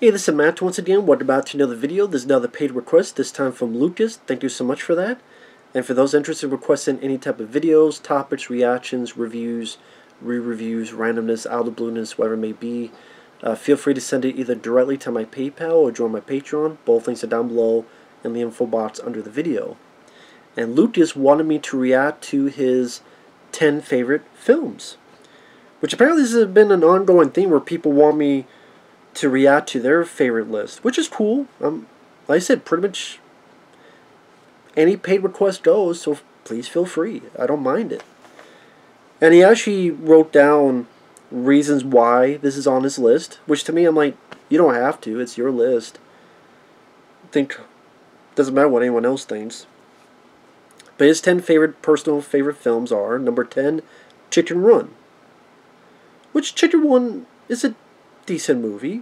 Hey, this is Matt once again. What about another video? There's another paid request, this time from Lucas. Thank you so much for that. And for those interested in requesting any type of videos, topics, reactions, reviews, re-reviews, randomness, out of blueness, whatever it may be, feel free to send it either directly to my PayPal or join my Patreon. Both links are down below in the info box under the video. And Lucas wanted me to react to his 10 favorite films, which apparently this has been an ongoing thing where people want me to react to their favorite list, which is cool. Like I said, pretty much any paid request goes, so please feel free. I don't mind it. And he actually wrote down reasons why this is on his list, which to me, I'm like, you don't have to. It's your list. Doesn't matter what anyone else thinks. But his 10 personal favorite films are, number 10, Chicken Run. Which Chicken Run is a decent movie.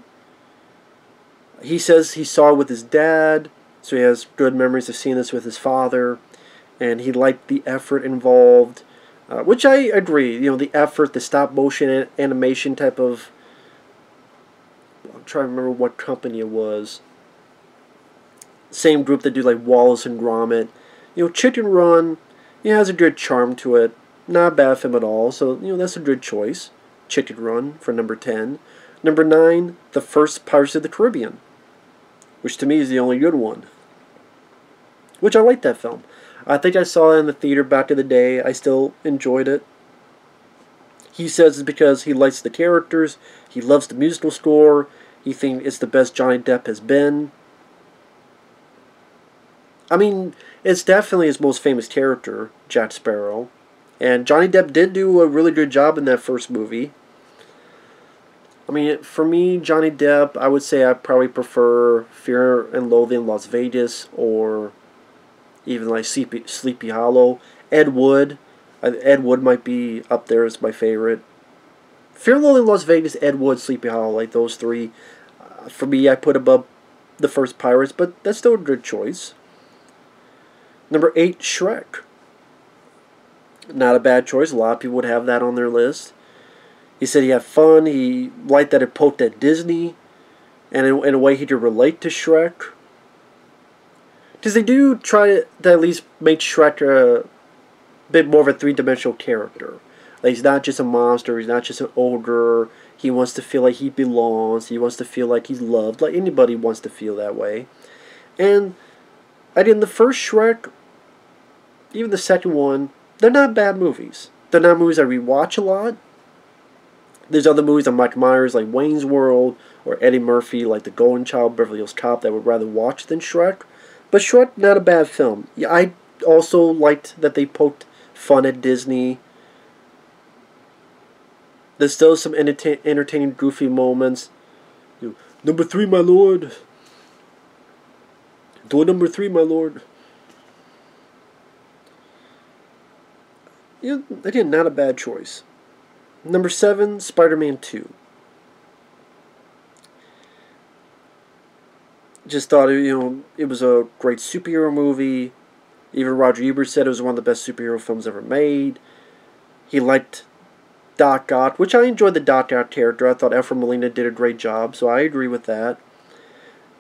He says he saw it with his dad, so he has good memories of seeing this with his father, and he liked the effort involved, which I agree. You know, the effort, the stop motion animation type of. I'm trying to remember what company it was. Same group that do like Wallace and Gromit. You know, Chicken Run, it has a good charm to it. Not a bad film at all. So you know that's a good choice. Chicken Run for number 10. Number 9, the first Pirates of the Caribbean, which to me is the only good one. Which I like that film. I think I saw it in the theater back in the day. I still enjoyed it. He says it's because he likes the characters, he loves the musical score, he thinks it's the best Johnny Depp has been. I mean, it's definitely his most famous character, Jack Sparrow. And Johnny Depp did do a really good job in that first movie. I mean, for me, Johnny Depp, I would say I probably prefer Fear and Loathing in Las Vegas, or even like Sleepy Hollow. Ed Wood might be up there as my favorite. Fear and Loathing in Las Vegas, Ed Wood, Sleepy Hollow, like those three. For me, I put above the first Pirates, but that's still a good choice. Number 8, Shrek. Not a bad choice. A lot of people would have that on their list. He said he had fun. He liked that it poked at Disney. And in a way he could relate to Shrek. Because they do try to at least make Shrek a bit more of a three-dimensional character. Like he's not just a monster. He's not just an ogre. He wants to feel like he belongs. He wants to feel like he's loved. Like anybody wants to feel that way. And I think the first Shrek, even the second one, they're not bad movies. They're not movies I rewatch a lot. There's other movies on Mike Myers like Wayne's World or Eddie Murphy like The Golden Child, Beverly Hills Cop that I would rather watch than Shrek. But Shrek, not a bad film. Yeah, I also liked that they poked fun at Disney. There's still some entertaining, goofy moments. You know, number 3, my lord. Door number 3, my lord. You know, again, not a bad choice. Number 7, Spider-Man 2. Just thought, you know, it was a great superhero movie. Even Roger Ebert said it was one of the best superhero films ever made. He liked Doc Ock, which I enjoyed the Doc Ock character. I thought Alfred Molina did a great job, so I agree with that.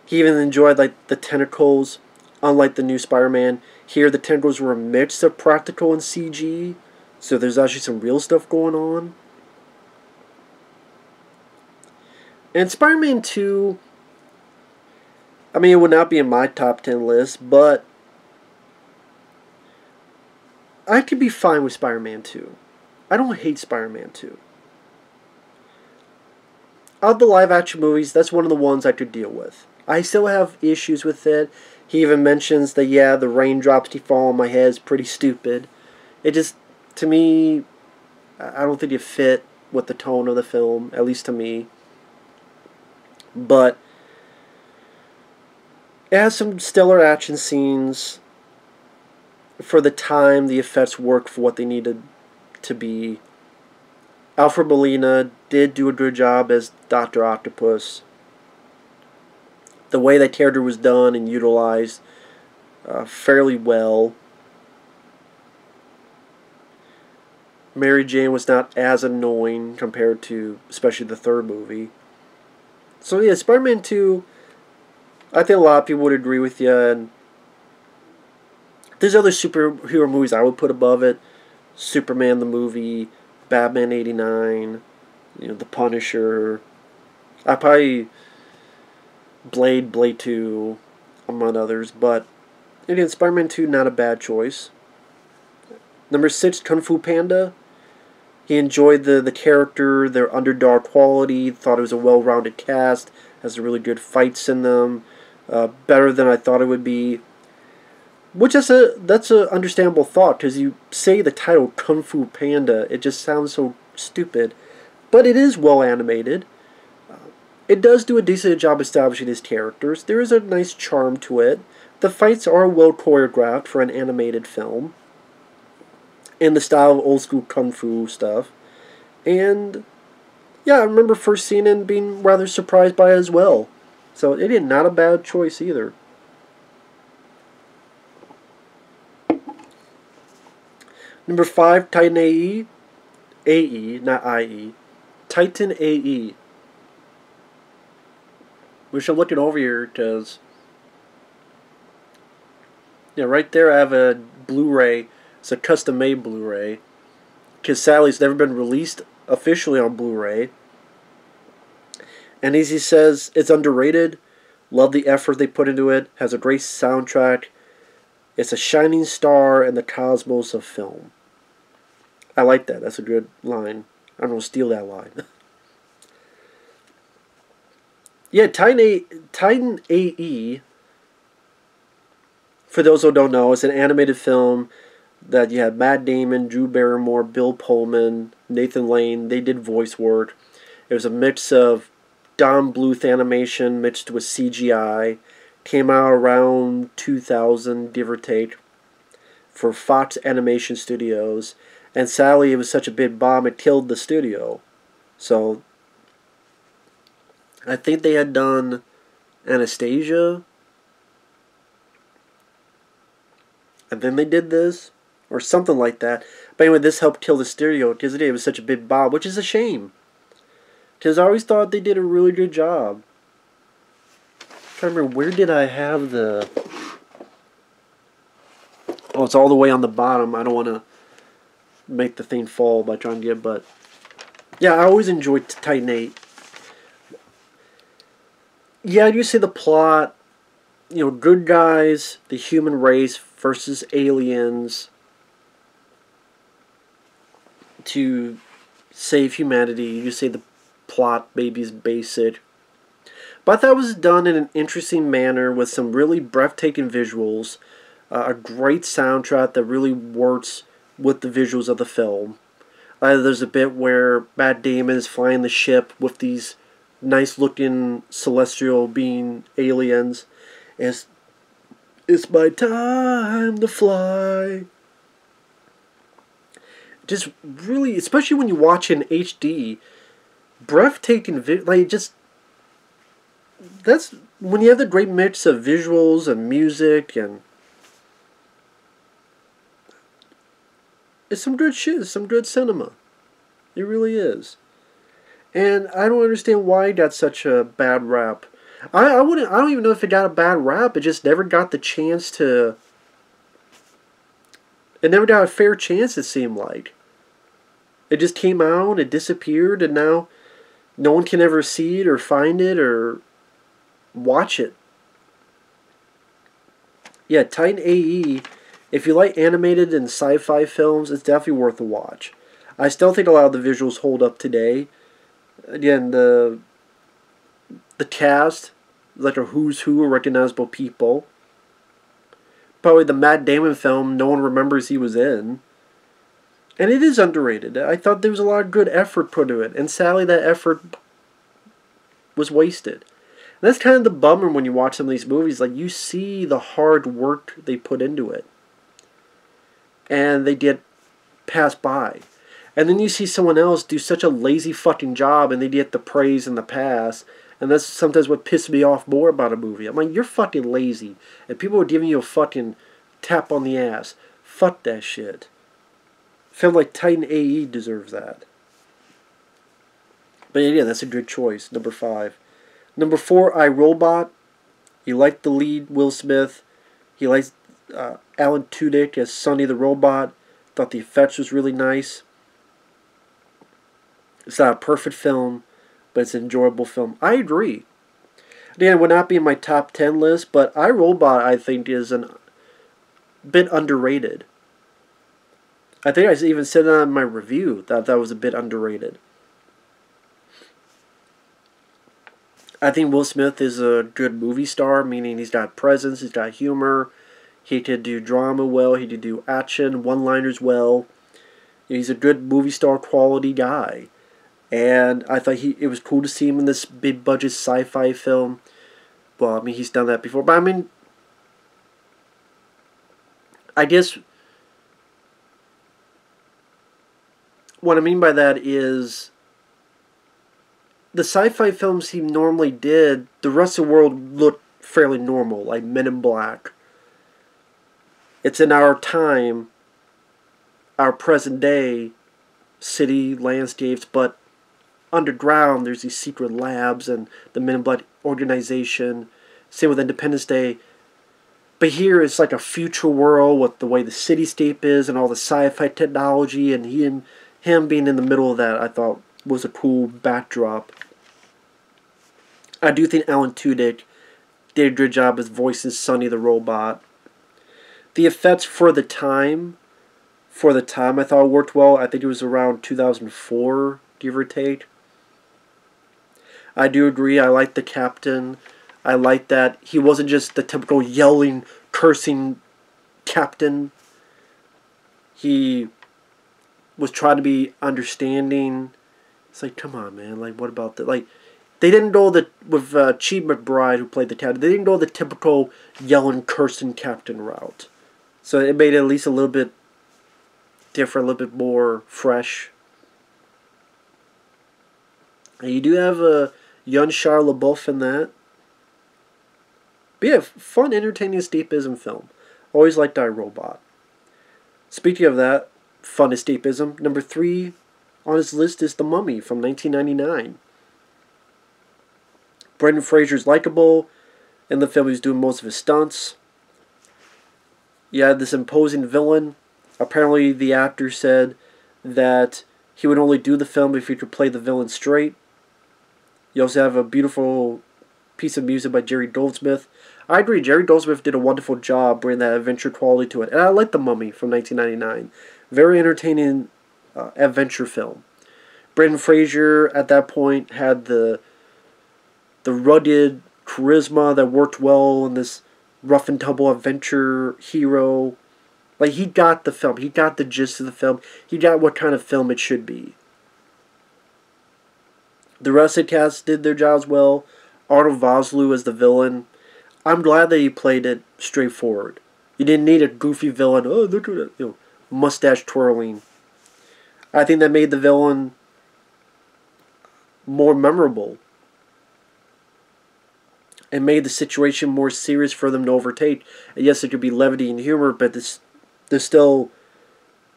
He even enjoyed like the tentacles. Unlike the new Spider-Man, here the tentacles were a mix of practical and CG. So there's actually some real stuff going on. And Spider-Man 2, I mean, it would not be in my top 10 list, but I could be fine with Spider-Man 2. I don't hate Spider-Man 2. Of the live-action movies, that's one of the ones I could deal with. I still have issues with it. He even mentions that, yeah, the raindrops keep falling on my head is pretty stupid. It just, to me, I don't think it fit with the tone of the film, at least to me. But it has some stellar action scenes. For the time, the effects work for what they needed to be. Alfred Molina did do a good job as Dr. Octopus. The way that character was done and utilized fairly well. Mary Jane was not as annoying compared to, especially the third movie. So yeah, Spider-Man 2, I think a lot of people would agree with you. And there's other superhero movies I would put above it. Superman the movie, Batman '89, The Punisher. I probably Blade 2, among others. But again, Spider-Man 2, not a bad choice. Number 6, Kung Fu Panda. He enjoyed the character, their underdog quality, thought it was a well-rounded cast, has really good fights in them, better than I thought it would be. Which is that's a understandable thought, because you say the title Kung Fu Panda, it just sounds so stupid. But it is well animated. It does do a decent job establishing his characters. There is a nice charm to it. The fights are well choreographed for an animated film, in the style of old school kung fu stuff. And yeah, I remember first seeing it and being rather surprised by it as well. So it is not a bad choice either. Number 5, Titan AE. AE, not IE. Titan AE. Wish I'm looking over here because, yeah, right there I have a Blu-ray. It's a custom-made Blu-ray. Because sadly it's never been released officially on Blu-ray. And as he says, it's underrated. Love the effort they put into it. Has a great soundtrack. It's a shining star in the cosmos of film. I like that. That's a good line. I'm going to steal that line. Yeah, Titan AE, for those who don't know, it's an animated film that you had Matt Damon, Drew Barrymore, Bill Pullman, Nathan Lane. They did voice work. It was a mix of Don Bluth animation mixed with CGI. Came out around 2000, give or take, for Fox Animation Studios. And sadly, it was such a big bomb, it killed the studio. So, I think they had done Anastasia. And then they did this. Or something like that. But anyway, this helped kill the studio because it was such a big bomb, which is a shame. Because I always thought they did a really good job. I'm trying to remember, where did I have the... Oh, it's all the way on the bottom. I don't want to make the thing fall by trying to get, but... Yeah, I always enjoyed Titan 8. Yeah, you see the plot. Good guys, the human race versus aliens to save humanity. You say the plot maybe is basic. But I thought it was done in an interesting manner with some really breathtaking visuals. A great soundtrack that really works with the visuals of the film. There's a bit where Matt Damon is flying the ship with these nice-looking celestial being aliens. It's my time to fly. Just really, especially when you watch in HD, breathtaking, that's when you have the great mix of visuals and music, and it's some good shit, it's some good cinema. It really is. And I don't understand why it got such a bad rap. I don't even know if it got a bad rap. It just never got the chance to... It never got a fair chance, it seemed like. It just came out, it disappeared, and now no one can ever see it or find it or watch it. Yeah, Titan AE, if you like animated and sci-fi films, it's definitely worth a watch. I still think a lot of the visuals hold up today. Again, the cast, like a who's who of recognizable people. Probably the Matt Damon film no one remembers he was in. And it is underrated. I thought there was a lot of good effort put into it. And sadly, that effort was wasted. And that's kind of the bummer when you watch some of these movies. Like, you see the hard work they put into it. And they get passed by. And then you see someone else do such a lazy fucking job and they get the praise and the pass. And that's sometimes what pisses me off more about a movie. I'm like, you're fucking lazy. And people are giving you a fucking tap on the ass. Fuck that shit. I feel like Titan AE deserves that. But yeah, that's a good choice. Number 5. Number 4, iRobot. He liked the lead, Will Smith. He likes Alan Tudyk as Sonny the Robot. Thought the effects was really nice. It's not a perfect film, but it's an enjoyable film. I agree. Again, it would not be in my top 10 list, but iRobot, I think, is a bit underrated. I think I even said that in my review, that was a bit underrated. I think Will Smith is a good movie star, meaning he's got presence, he's got humor, he could do drama well, he could do action, one-liners well. He's a good movie star quality guy. And I thought it was cool to see him in this big budget sci-fi film. Well, I mean, he's done that before. But I mean, I guess what I mean by that is the sci-fi films he normally did, the rest of the world looked fairly normal, like Men in Black. It's in our time, our present day, city landscapes, but underground there's these secret labs and the Men in Black organization. Same with Independence Day. But here it's like a future world with the way the cityscape is and all the sci-fi technology, and him being in the middle of that, I thought was a cool backdrop. I do think Alan Tudyk did a good job as voicing Sonny the Robot. The effects for the time I thought it worked well. I think it was around 2004, give or take. I do agree, I like the captain. I like that he wasn't just the typical yelling, cursing captain. He was trying to be understanding. It's like, come on, man. Like, what about that? Like, they didn't go with Chi McBride, who played the captain. They didn't go the typical yelling, cursing captain route. So it made it at least a little bit different, a little bit more fresh. And you do have a young Shia LaBeouf in that. But yeah, fun, entertaining escapism film. Always liked iRobot. Speaking of that, fun escapism, number 3 on his list is The Mummy from 1999. Brendan Fraser's likable. In the film, he's doing most of his stunts. You had this imposing villain. Apparently, the actor said that he would only do the film if he could play the villain straight. You also have a beautiful piece of music by Jerry Goldsmith. I agree, Jerry Goldsmith did a wonderful job bringing that adventure quality to it. And I like The Mummy from 1999. Very entertaining adventure film. Brendan Fraser, at that point, had the rugged charisma that worked well in this rough and tumble adventure hero. Like, he got the film. He got the gist of the film. He got what kind of film it should be. The rest of the cast did their jobs well. Arnold Vosloo as the villain. I'm glad that he played it straightforward. You didn't need a goofy villain. Oh, look at that, mustache twirling. I think that made the villain more memorable. And made the situation more serious for them to overtake. And yes, it could be levity and humor, but there's still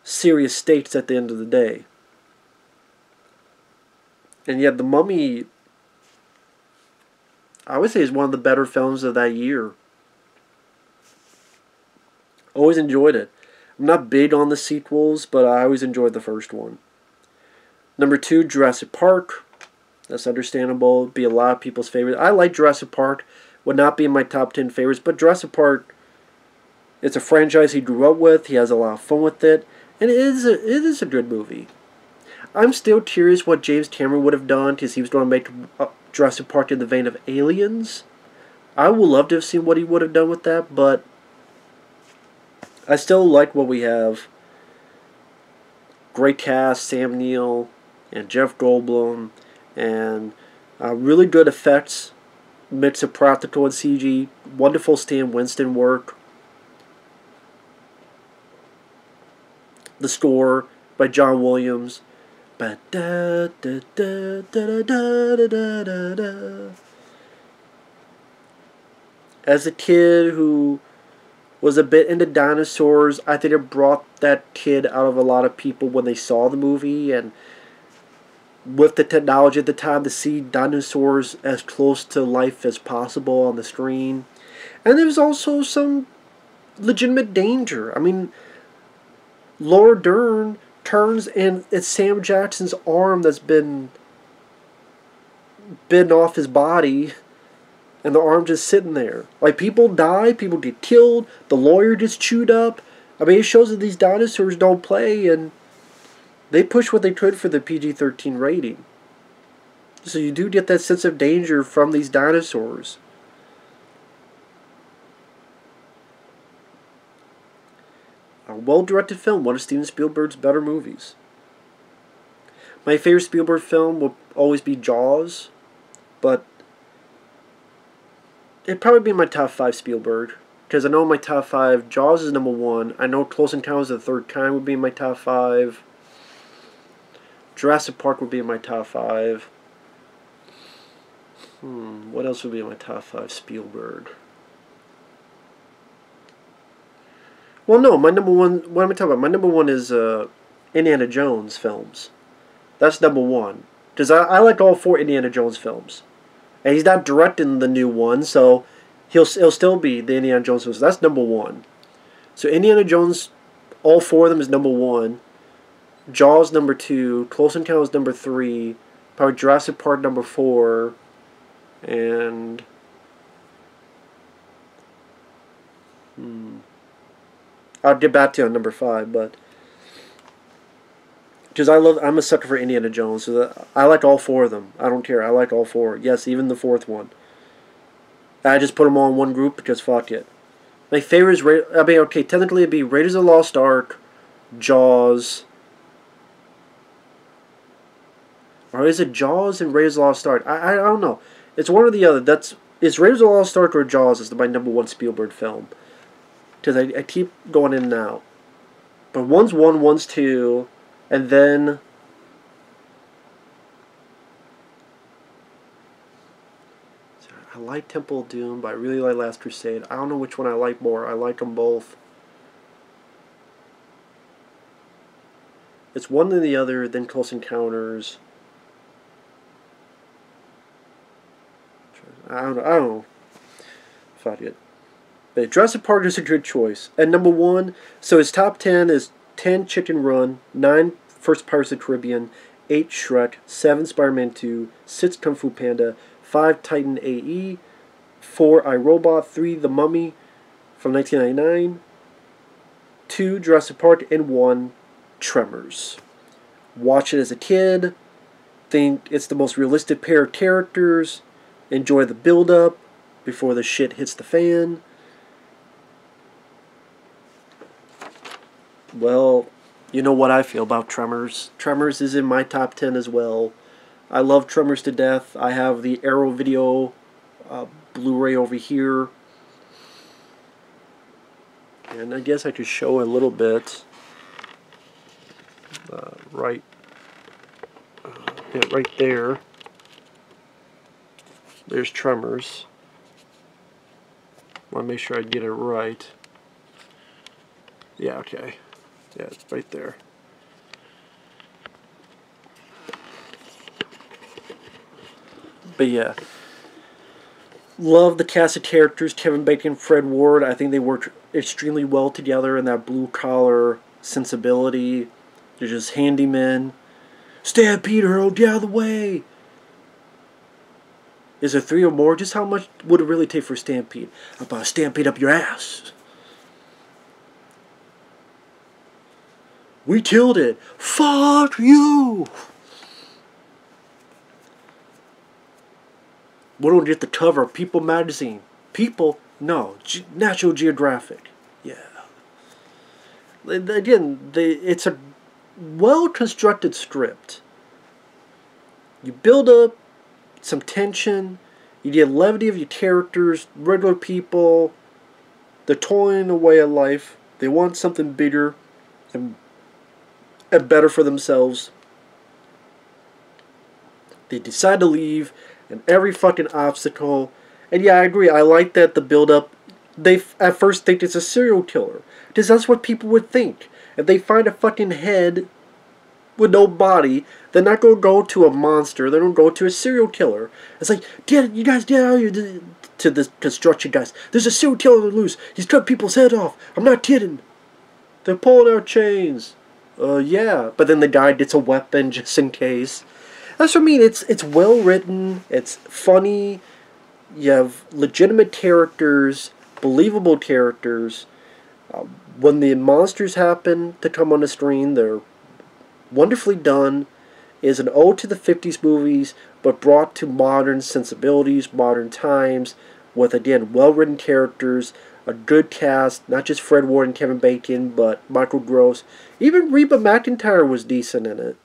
serious stakes at the end of the day. And yet, The Mummy, I would say, is one of the better films of that year. Always enjoyed it. I'm not big on the sequels, but I always enjoyed the first one. Number 2, Jurassic Park. That's understandable. It'd be a lot of people's favorite. I like Jurassic Park. Would not be in my top 10 favorites, but Jurassic Park, it's a franchise he grew up with. He has a lot of fun with it. And it is a good movie. I'm still curious what James Cameron would have done, because he was going to make Jurassic Park in the vein of Aliens. I would love to have seen what he would have done with that, but I still like what we have. Great cast, Sam Neill and Jeff Goldblum, and really good effects, mix of practical and CG. Wonderful Stan Winston work. The score by John Williams. As a kid who was a bit into dinosaurs, I think it brought that kid out of a lot of people when they saw the movie, and with the technology at the time to see dinosaurs as close to life as possible on the screen. And there's also some legitimate danger. I mean, Laura Dern turns and it's Sam Jackson's arm that's been bitten off his body, and the arm just sitting there. Like, people die, people get killed, the lawyer gets chewed up. I mean, it shows that these dinosaurs don't play, and they push what they could for the PG-13 rating. So you do get that sense of danger from these dinosaurs. A well-directed film, one of Steven Spielberg's better movies. My favorite Spielberg film will always be Jaws, but it'd probably be my top 5 Spielberg. Because I know my top 5, Jaws is number 1. I know Close Encounters of the Third Kind would be in my top 5. Jurassic Park would be in my top 5. What else would be in my top 5 Spielberg? Well, no, my number 1, what am I talking about? My number 1 is Indiana Jones films. That's number 1. Because I like all 4 Indiana Jones films. And he's not directing the new one, so he'll still be the Indiana Jones films. That's number 1. So Indiana Jones, all 4 of them is number 1. Jaws number 2. Close Encounters number 3. Probably Jurassic Park number 4. And I'll get back to you on number 5, but because I'm a sucker for Indiana Jones, so I like all 4 of them. I don't care. I like all 4. Yes, even the 4th one. I just put them all in one group because fuck it. My favorite is okay, technically it'd be Raiders of the Lost Ark, Jaws, or is it Jaws and Raiders of the Lost Ark? I don't know. It's one or the other. It's Raiders of the Lost Ark or Jaws is my number 1 Spielberg film. Because I keep going in and out. But one's 1, one's 2, and then I like Temple of Doom, but I really like Last Crusade. I don't know which one I like more. I like them both. It's one than the other, then Close Encounters. I don't know. Fuck it. But Jurassic Park is a good choice. And number 1, so his top 10 is 10 Chicken Run, 9 First Pirates of the Caribbean, 8 Shrek, 7 Spider-Man 2, 6 Kung Fu Panda, 5 Titan AE, 4 iRobot, 3 The Mummy from 1999, 2 Jurassic Park, and 1 Tremors. Watch it as a kid. Think it's the most realistic pair of characters. Enjoy the build-up before the shit hits the fan. Well, you know what I feel about Tremors. Tremors is in my top 10 as well. I love Tremors to death. I have the Arrow Video Blu-ray over here. And I guess I could show a little bit. Right there. There's Tremors. I want to make sure I get it right. Yeah, okay. Yeah, it's right there. But yeah. Love the cast of characters. Kevin Bacon, Fred Ward. I think they worked extremely well together in that blue-collar sensibility. They're just handymen. Stampede, Earl, get out of the way! Is there 3 or more? Just how much would it really take for a stampede? How about a stampede up your ass? We killed it. Fuck you! We don't get the cover of People magazine. People? No. National Geographic. Yeah. Again, it's a well-constructed script. You build up some tension. You get levity of your characters, regular people. They're toiling away at life. They want something bigger and better for themselves. They decide to leave, and every fucking obstacle. And yeah, I agree. I like that the build-up. They at first think it's a serial killer, because that's what people would think. If they find a fucking head with no body. They're not going to go to a monster. They're going to go to a serial killer. It's like, you guys get out of here. To the construction guys, there's a serial killer loose. He's cut people's head off. I'm not kidding. They're pulling out chains. Yeah. But then the guy gets a weapon just in case. That's what I mean. It's well written. It's funny. You have legitimate characters, believable characters. When the monsters happen to come on the screen, they're wonderfully done. Is an ode to the 50s movies, but brought to modern sensibilities, modern times, with, again, well-written characters, a good cast, not just Fred Ward and Kevin Bacon, but Michael Gross. Even Reba McEntire was decent in it.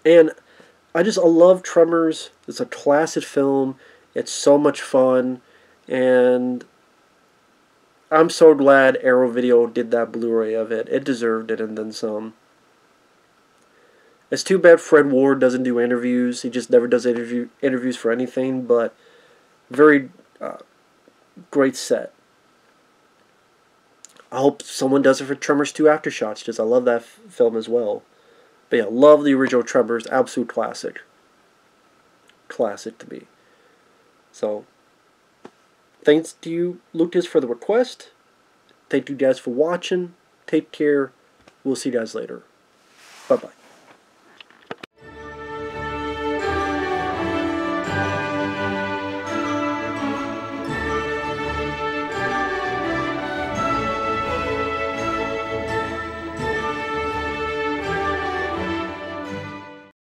And I love Tremors. It's a classic film. It's so much fun. And I'm so glad Arrow Video did that Blu-ray of it. It deserved it and then some. It's too bad Fred Ward doesn't do interviews. He just never does interviews for anything, but very great set. I hope someone does it for Tremors 2 Aftershocks, because I love that film as well. But yeah, love the original Tremors. Absolute classic. Classic to me. So, thanks to you, Lucas, for the request. Thank you guys for watching. Take care. We'll see you guys later. Bye-bye.